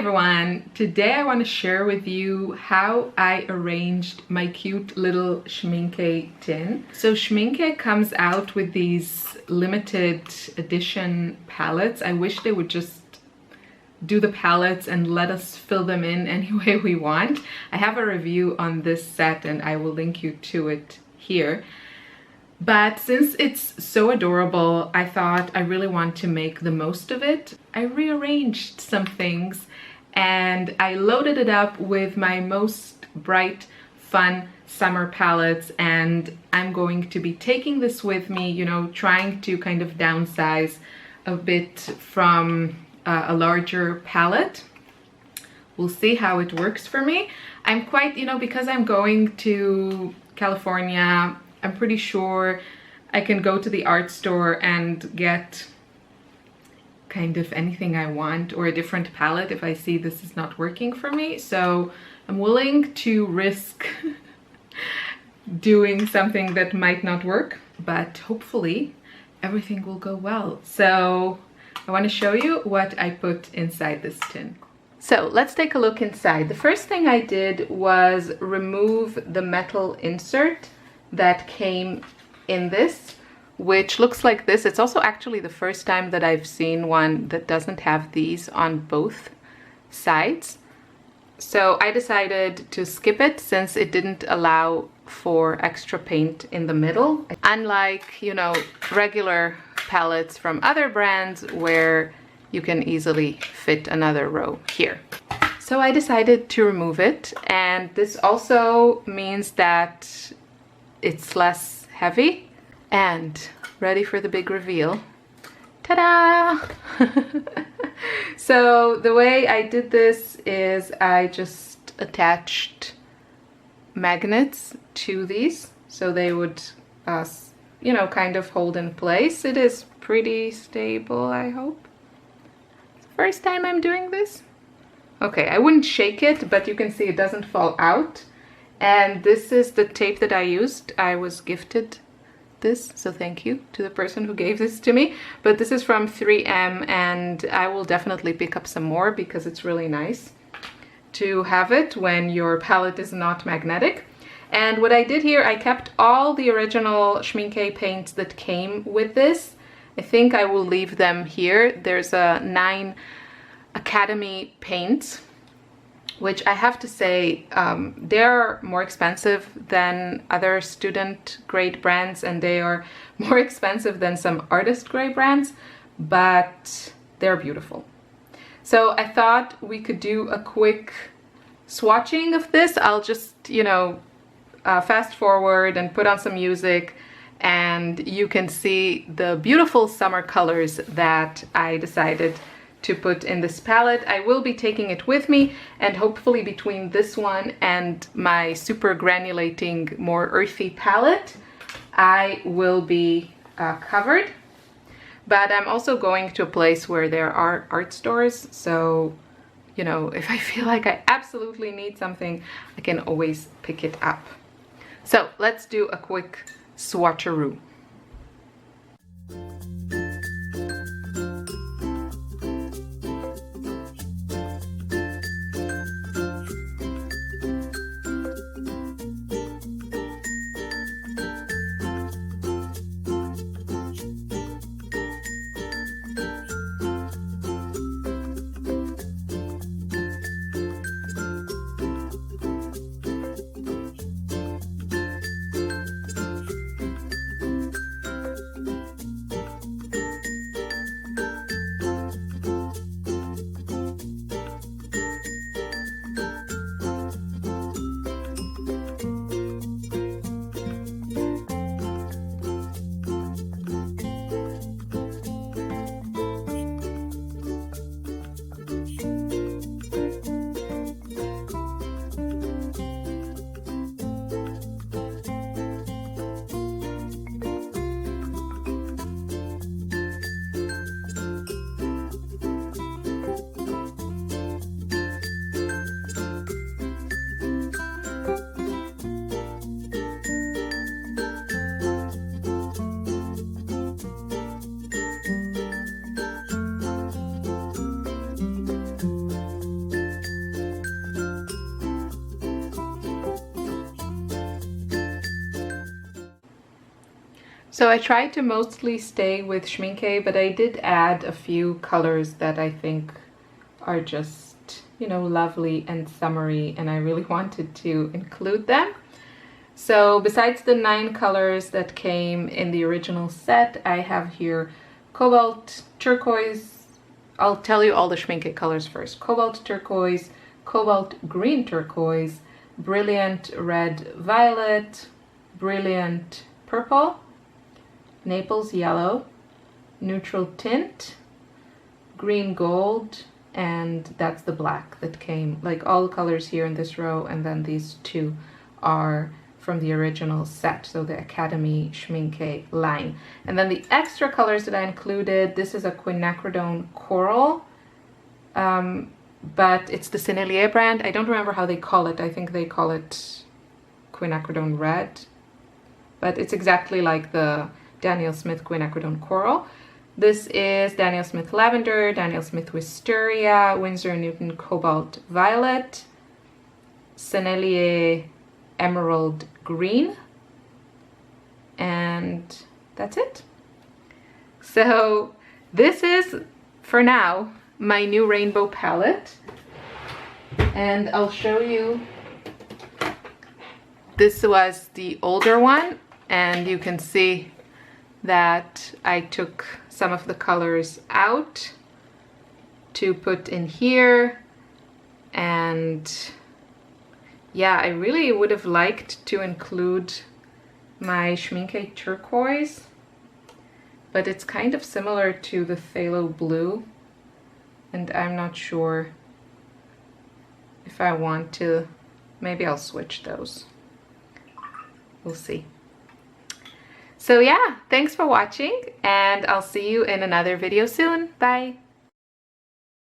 everyone! Today I want to share with you how I arranged my cute little Schmincke tin. So Schmincke comes out with these limited edition palettes. I wish they would just do the palettes and let us fill them in any way we want. I have a review on this set and I will link you to it here. But since it's so adorable, I thought I really want to make the most of it. I rearranged some things and I loaded it up with my most bright, fun summer palettes, and I'm going to be taking this with me, you know, trying to kind of downsize a bit from a larger palette. We'll see how it works for me. I'm quite, you know, because I'm going to California, I'm pretty sure I can go to the art store and get kind of anything I want, or a different palette if I see this is not working for me. So I'm willing to risk doing something that might not work, but hopefully everything will go well. So I want to show you what I put inside this tin. So let's take a look inside. The first thing I did was remove the metal insert that came in this, which looks like this. It's also actually the first time that I've seen one that doesn't have these on both sides. So I decided to skip it since it didn't allow for extra paint in the middle. Unlike, you know, regular palettes from other brands where you can easily fit another row here. So I decided to remove it, and this also means that it's less heavy. And ready for the big reveal. Ta-da! So the way I did this is I just attached magnets to these so they would, you know, kind of hold in place. It is pretty stable, I hope. It's the first time I'm doing this. Okay, I wouldn't shake it, but you can see it doesn't fall out. And this is the tape that I used. I was gifted this, so thank you to the person who gave this to me. But this is from 3M, and I will definitely pick up some more because it's really nice to have it when your palette is not magnetic. And what I did here, I kept all the original Schmincke paints that came with this. I think I will leave them here. There's a 9 Academy paints, which I have to say, they're more expensive than other student grade brands, and they are more expensive than some artist grade brands, but they're beautiful. So I thought we could do a quick swatching of this. I'll just, you know, fast forward and put on some music, and you can see the beautiful summer colors that I decided to put in this palette. I will be taking it with me, and hopefully between this one and my super granulating, more earthy palette, I will be covered. But I'm also going to a place where there are art stores, so, you know, if I feel like I absolutely need something, I can always pick it up. So let's do a quick swatcheroo. So I tried to mostly stay with Schmincke, but I did add a few colors that I think are just, you know, lovely and summery, and I really wanted to include them. So besides the 9 colors that came in the original set, I have here Cobalt Turquoise. I'll tell you all the Schmincke colors first. Cobalt Turquoise, Cobalt Green Turquoise, Brilliant Red Violet, Brilliant Purple, Naples Yellow, Neutral Tint, Green Gold, and that's the black that came. Like all the colors here in this row, and then these 2 are from the original set, so the Academy Schmincke line. And then the extra colors that I included, this is a Quinacridone Coral, but it's the Sennelier brand. I don't remember how they call it. I think they call it Quinacridone Red, but it's exactly like the Daniel Smith Quinacridone Coral. This is Daniel Smith Lavender, Daniel Smith Wisteria, Winsor Newton Cobalt Violet, Sennelier Emerald Green, and that's it. So this is, for now, my new rainbow palette, and I'll show you. This was the older one, and you can see that I took some of the colors out to put in here, and yeah, I really would have liked to include my Schmincke Turquoise, but it's kind of similar to the Phthalo Blue, and I'm not sure if I want to. Maybe I'll switch those. We'll see. So yeah, thanks for watching, and I'll see you in another video soon. Bye!